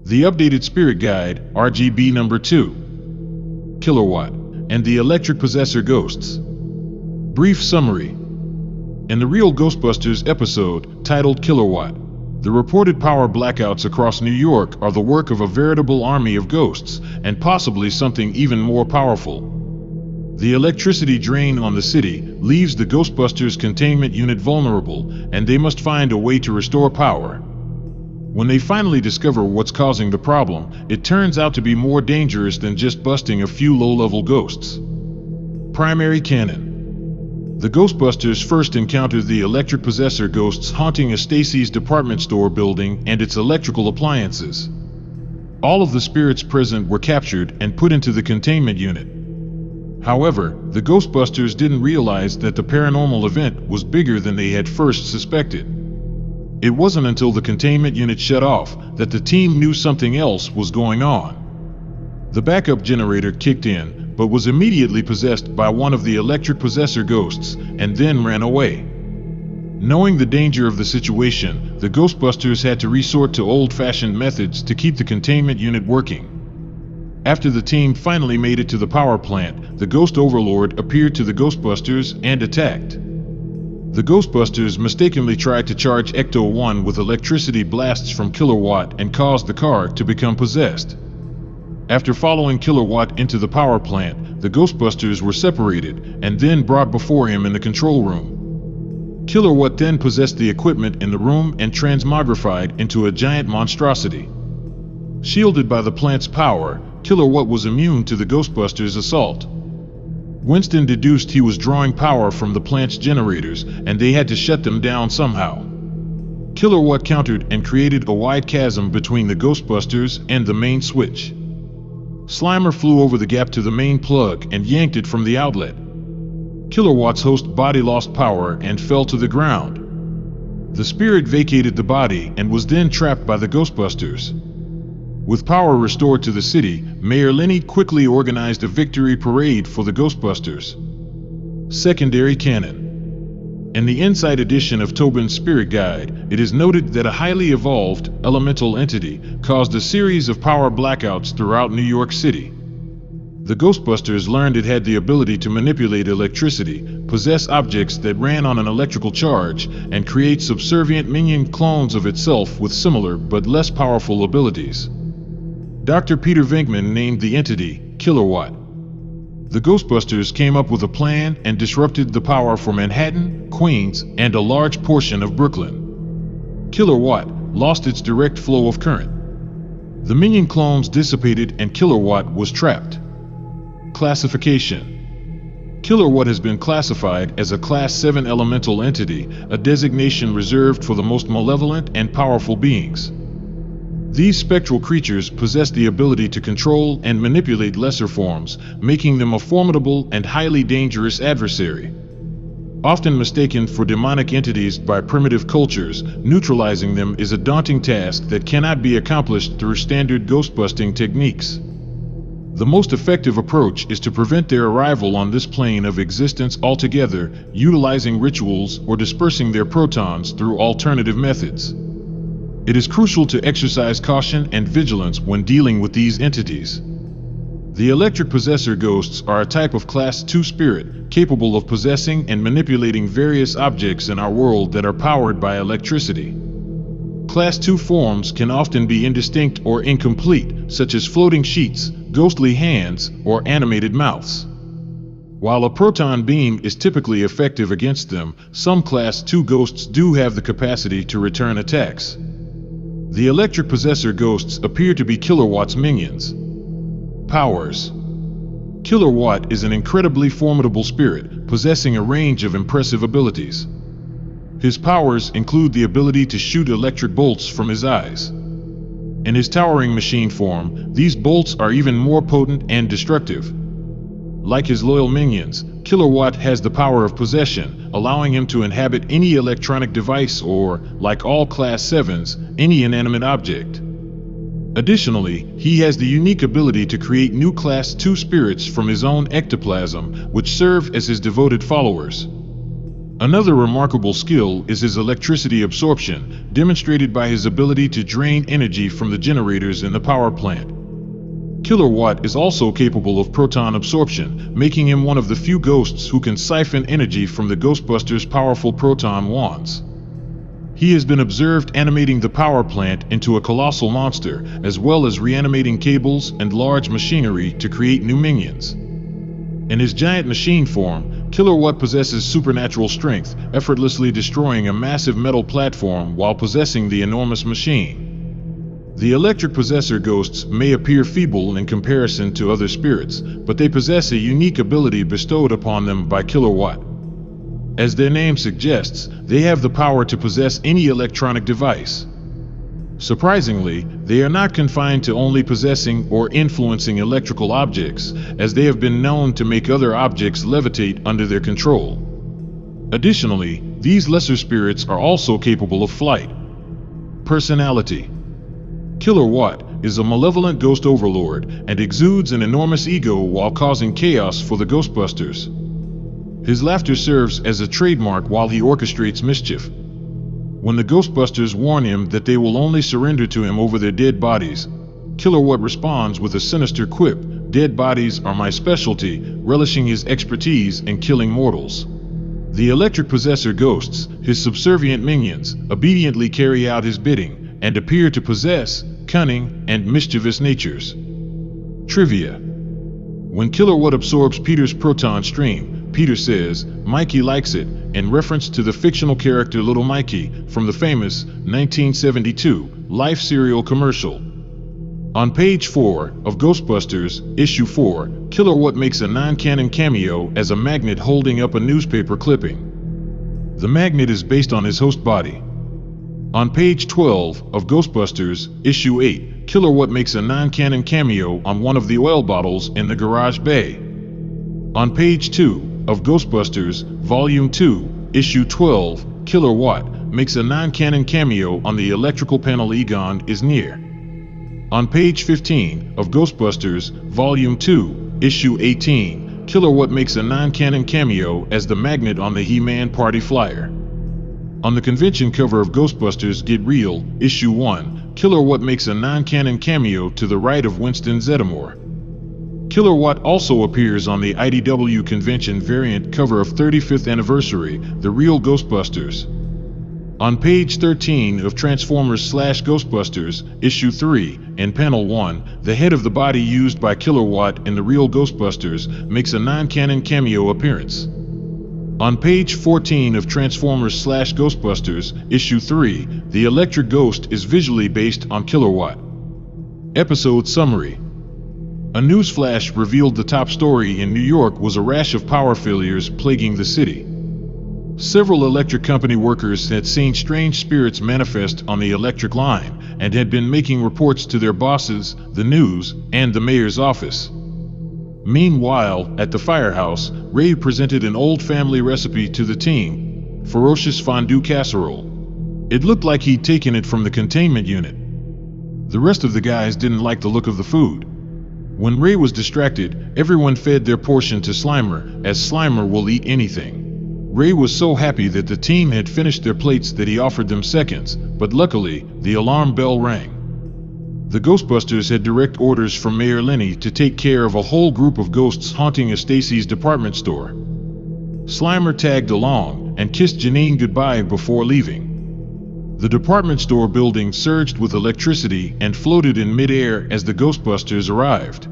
the updated spirit guide, RGB number 2, Killerwatt, and the electric possessor ghosts. Brief summary. In the Real Ghostbusters episode, titled Killerwatt, the reported power blackouts across New York are the work of a veritable army of ghosts, and possibly something even more powerful. The electricity drain on the city leaves the Ghostbusters Containment Unit vulnerable, and they must find a way to restore power. When they finally discover what's causing the problem, it turns out to be more dangerous than just busting a few low-level ghosts. Primary canon. The Ghostbusters first encountered the electric possessor ghosts haunting a Stacy's department store building and its electrical appliances. All of the spirits present were captured and put into the containment unit. However, the Ghostbusters didn't realize that the paranormal event was bigger than they had first suspected. It wasn't until the containment unit shut off that the team knew something else was going on. The backup generator kicked in, but was immediately possessed by one of the electric possessor ghosts, and then ran away. Knowing the danger of the situation, the Ghostbusters had to resort to old-fashioned methods to keep the containment unit working. After the team finally made it to the power plant, the Ghost Overlord appeared to the Ghostbusters and attacked. The Ghostbusters mistakenly tried to charge Ecto-1 with electricity blasts from Killerwatt and caused the car to become possessed. After following Killerwatt into the power plant, the Ghostbusters were separated and then brought before him in the control room. Killerwatt then possessed the equipment in the room and transmogrified into a giant monstrosity. Shielded by the plant's power, Killerwatt was immune to the Ghostbusters' assault. Winston deduced he was drawing power from the plant's generators, and they had to shut them down somehow. Killerwatt countered and created a wide chasm between the Ghostbusters and the main switch. Slimer flew over the gap to the main plug and yanked it from the outlet. Killerwatt's host body lost power and fell to the ground. The spirit vacated the body and was then trapped by the Ghostbusters. With power restored to the city, Mayor Lenny quickly organized a victory parade for the Ghostbusters. Secondary canon. In the Inside edition of Tobin's Spirit Guide, it is noted that a highly evolved, elemental entity caused a series of power blackouts throughout New York City. The Ghostbusters learned it had the ability to manipulate electricity, possess objects that ran on an electrical charge, and create subservient minion clones of itself with similar but less powerful abilities. Dr. Peter Venkman named the entity Killerwatt. The Ghostbusters came up with a plan and disrupted the power for Manhattan, Queens, and a large portion of Brooklyn. Killerwatt lost its direct flow of current. The minion clones dissipated and Killerwatt was trapped. Classification. Killerwatt has been classified as a Class 7 elemental entity, a designation reserved for the most malevolent and powerful beings. These spectral creatures possess the ability to control and manipulate lesser forms, making them a formidable and highly dangerous adversary. Often mistaken for demonic entities by primitive cultures, neutralizing them is a daunting task that cannot be accomplished through standard ghost-busting techniques. The most effective approach is to prevent their arrival on this plane of existence altogether, utilizing rituals or dispersing their protons through alternative methods. It is crucial to exercise caution and vigilance when dealing with these entities. The electric possessor ghosts are a type of Class 2 spirit, capable of possessing and manipulating various objects in our world that are powered by electricity. Class 2 forms can often be indistinct or incomplete, such as floating sheets, ghostly hands, or animated mouths. While a proton beam is typically effective against them, some Class 2 ghosts do have the capacity to return attacks. The electric possessor ghosts appear to be Killerwatt's minions. Powers. Killerwatt is an incredibly formidable spirit, possessing a range of impressive abilities. His powers include the ability to shoot electric bolts from his eyes. In his towering machine form, these bolts are even more potent and destructive. Like his loyal minions, Killerwatt has the power of possession, allowing him to inhabit any electronic device or, like all Class 7s, any inanimate object. Additionally, he has the unique ability to create new Class 2 spirits from his own ectoplasm, which serve as his devoted followers. Another remarkable skill is his electricity absorption, demonstrated by his ability to drain energy from the generators in the power plant. Killerwatt is also capable of proton absorption, making him one of the few ghosts who can siphon energy from the Ghostbusters' powerful proton wands. He has been observed animating the power plant into a colossal monster, as well as reanimating cables and large machinery to create new minions. In his giant machine form, Killerwatt possesses supernatural strength, effortlessly destroying a massive metal platform while possessing the enormous machine. The electric possessor ghosts may appear feeble in comparison to other spirits, but they possess a unique ability bestowed upon them by Killerwatt. As their name suggests, they have the power to possess any electronic device. Surprisingly, they are not confined to only possessing or influencing electrical objects, as they have been known to make other objects levitate under their control. Additionally, these lesser spirits are also capable of flight. Personality. Killerwatt is a malevolent ghost overlord and exudes an enormous ego while causing chaos for the Ghostbusters. His laughter serves as a trademark while he orchestrates mischief. When the Ghostbusters warn him that they will only surrender to him over their dead bodies, Killerwatt responds with a sinister quip, "Dead bodies are my specialty," relishing his expertise in killing mortals. The electric possessor ghosts, his subservient minions, obediently carry out his bidding and appear to possess cunning and mischievous natures. Trivia. When Killerwatt absorbs Peter's proton stream, Peter says, "Mikey likes it," in reference to the fictional character Little Mikey from the famous 1972 Life cereal commercial. On page 4 of Ghostbusters, issue 4, Killerwatt makes a non-canon cameo as a magnet holding up a newspaper clipping. The magnet is based on his host body. On page 12 of Ghostbusters, issue 8, Killerwatt makes a non-canon cameo on one of the oil bottles in the garage bay. On page 2 of Ghostbusters, volume 2, issue 12, Killerwatt makes a non-canon cameo on the electrical panel Egon is near. On page 15 of Ghostbusters, volume 2, issue 18, Killerwatt makes a non-canon cameo as the magnet on the He-Man party flyer. On the convention cover of Ghostbusters Get Real, issue 1, Killerwatt makes a non-canon cameo to the right of Winston Zeddemore. Killerwatt also appears on the IDW convention variant cover of 35th Anniversary, The Real Ghostbusters. On page 13 of Transformers/Ghostbusters, issue 3, in panel 1, the head of the body used by Killerwatt in The Real Ghostbusters makes a non-canon cameo appearance. On page 14 of Transformers/Ghostbusters, issue 3, the electric ghost is visually based on Killerwatt. Episode summary. A newsflash revealed the top story in New York was a rash of power failures plaguing the city. Several electric company workers had seen strange spirits manifest on the electric line and had been making reports to their bosses, the news, and the mayor's office. Meanwhile, at the firehouse, Ray presented an old family recipe to the team, ferocious fondue casserole. It looked like he'd taken it from the containment unit. The rest of the guys didn't like the look of the food. When Ray was distracted, everyone fed their portion to Slimer, as Slimer will eat anything. Ray was so happy that the team had finished their plates that he offered them seconds, but luckily, the alarm bell rang. The Ghostbusters had direct orders from Mayor Lenny to take care of a whole group of ghosts haunting a Stacy's department store. Slimer tagged along and kissed Janine goodbye before leaving. The department store building surged with electricity and floated in mid-air as the Ghostbusters arrived.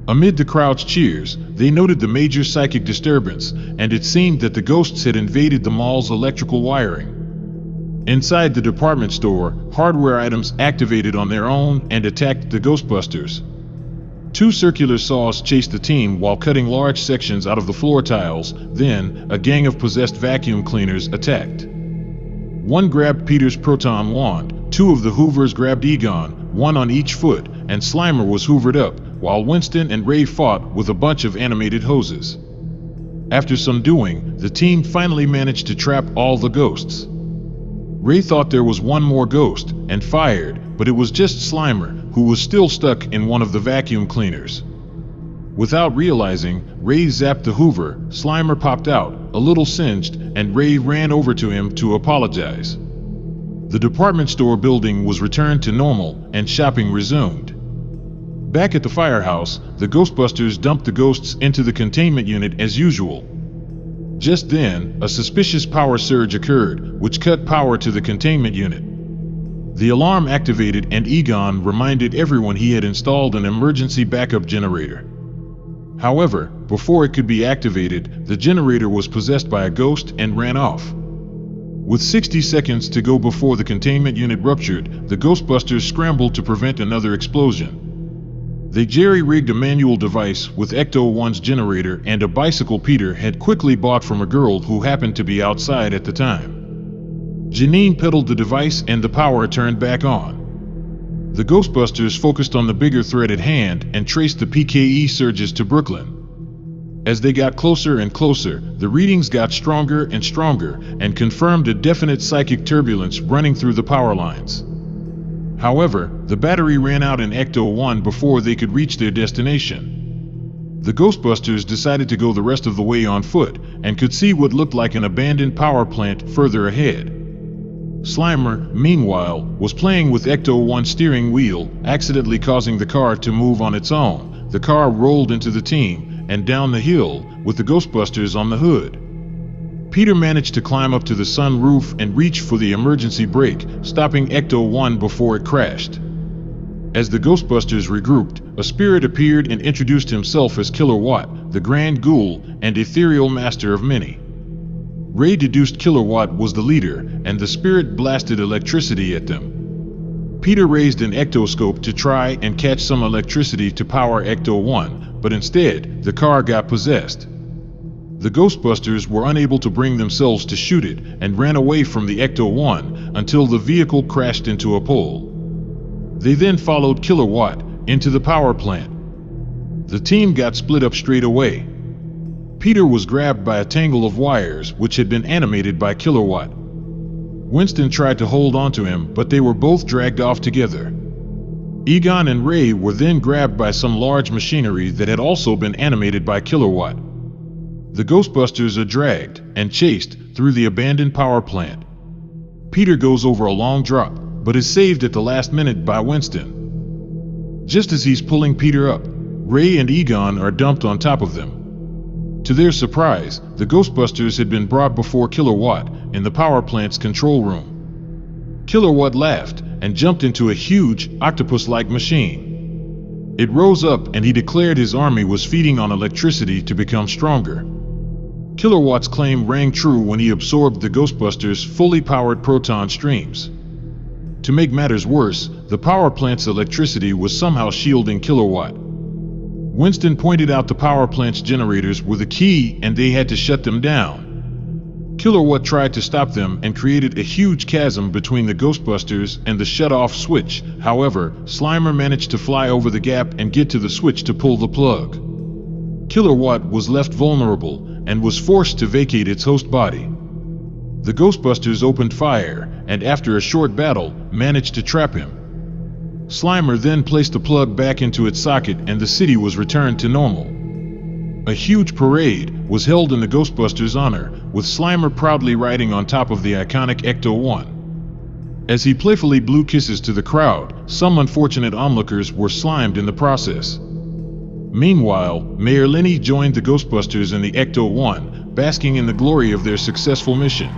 Amid the crowd's cheers, they noted the major psychic disturbance, and it seemed that the ghosts had invaded the mall's electrical wiring. Inside the department store, hardware items activated on their own and attacked the Ghostbusters. Two circular saws chased the team while cutting large sections out of the floor tiles. Then, a gang of possessed vacuum cleaners attacked. One grabbed Peter's proton wand, two of the Hoovers grabbed Egon, one on each foot, and Slimer was hoovered up, while Winston and Ray fought with a bunch of animated hoses. After some doing, the team finally managed to trap all the ghosts. Ray thought there was one more ghost, and fired, but it was just Slimer, who was still stuck in one of the vacuum cleaners. Without realizing, Ray zapped the Hoover. Slimer popped out, a little singed, and Ray ran over to him to apologize. The department store building was returned to normal, and shopping resumed. Back at the firehouse, the Ghostbusters dumped the ghosts into the containment unit as usual. Just then, a suspicious power surge occurred, which cut power to the containment unit. The alarm activated and Egon reminded everyone he had installed an emergency backup generator. However, before it could be activated, the generator was possessed by a ghost and ran off. With 60 seconds to go before the containment unit ruptured, the Ghostbusters scrambled to prevent another explosion. They jerry-rigged a manual device with Ecto-1's generator and a bicycle Peter had quickly bought from a girl who happened to be outside at the time. Janine pedaled the device and the power turned back on. The Ghostbusters focused on the bigger threat at hand and traced the PKE surges to Brooklyn. As they got closer and closer, the readings got stronger and stronger and confirmed a definite psychic turbulence running through the power lines. However, the battery ran out in Ecto-1 before they could reach their destination. The Ghostbusters decided to go the rest of the way on foot and could see what looked like an abandoned power plant further ahead. Slimer, meanwhile, was playing with Ecto-1's steering wheel, accidentally causing the car to move on its own. The car rolled into the team and down the hill with the Ghostbusters on the hood. Peter managed to climb up to the sunroof and reach for the emergency brake, stopping Ecto-1 before it crashed. As the Ghostbusters regrouped, a spirit appeared and introduced himself as Killerwatt, the Grand Ghoul and ethereal master of many. Ray deduced Killerwatt was the leader, and the spirit blasted electricity at them. Peter raised an ectoscope to try and catch some electricity to power Ecto-1, but instead, the car got possessed. The Ghostbusters were unable to bring themselves to shoot it and ran away from the Ecto-1 until the vehicle crashed into a pole. They then followed Killerwatt into the power plant. The team got split up straight away. Peter was grabbed by a tangle of wires which had been animated by Killerwatt. Winston tried to hold on to him, but they were both dragged off together. Egon and Ray were then grabbed by some large machinery that had also been animated by Killerwatt. The Ghostbusters are dragged and chased through the abandoned power plant. Peter goes over a long drop, but is saved at the last minute by Winston. Just as he's pulling Peter up, Ray and Egon are dumped on top of them. To their surprise, the Ghostbusters had been brought before Killerwatt in the power plant's control room. Killerwatt laughed and jumped into a huge, octopus-like machine. It rose up and he declared his army was feeding on electricity to become stronger. Killerwatt's claim rang true when he absorbed the Ghostbusters' fully powered proton streams. To make matters worse, the power plant's electricity was somehow shielding Killerwatt. Winston pointed out the power plant's generators were the key and they had to shut them down. Killerwatt tried to stop them and created a huge chasm between the Ghostbusters and the shut-off switch. However, Slimer managed to fly over the gap and get to the switch to pull the plug. Killerwatt was left vulnerable and was forced to vacate its host body. The Ghostbusters opened fire and after a short battle, managed to trap him. Slimer then placed the plug back into its socket and the city was returned to normal. A huge parade was held in the Ghostbusters' honor, with Slimer proudly riding on top of the iconic Ecto-1. As he playfully blew kisses to the crowd, some unfortunate onlookers were slimed in the process. Meanwhile, Mayor Lenny joined the Ghostbusters in the Ecto-1, basking in the glory of their successful mission.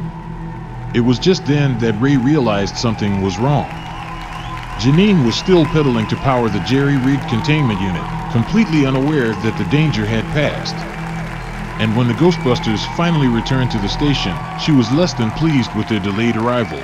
It was just then that Ray realized something was wrong. Janine was still pedaling to power the jerry-rigged containment unit, completely unaware that the danger had passed. And when the Ghostbusters finally returned to the station, she was less than pleased with their delayed arrival.